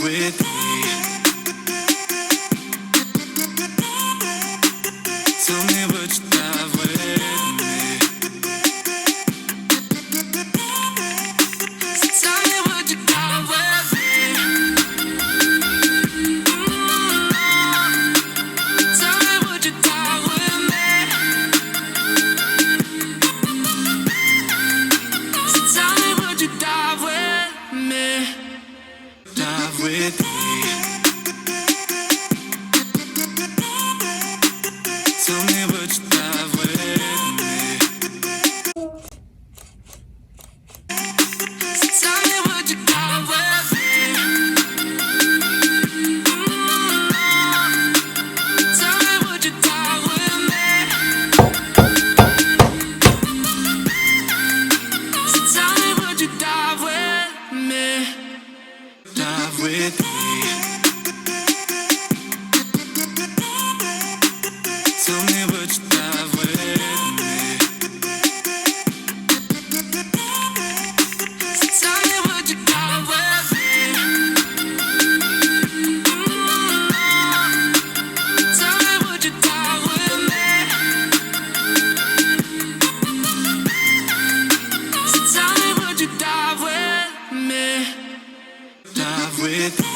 with me. Tell me would you dive with me? So tell me would you dive with me? Tell me would you dive with me? So tell me would you dive with me? Dive with me. Tell me would you dive with me? So tell me would you dive with me? Tell me would you dive with me? So tell me would you dive with me? Dive with me. Tell me would you dive with me? So tell me would you dive with me? Tell me would you dive with me? So tell me would you dive with me? Dive with me.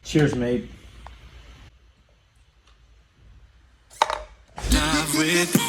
Cheers, mate. Dive with me.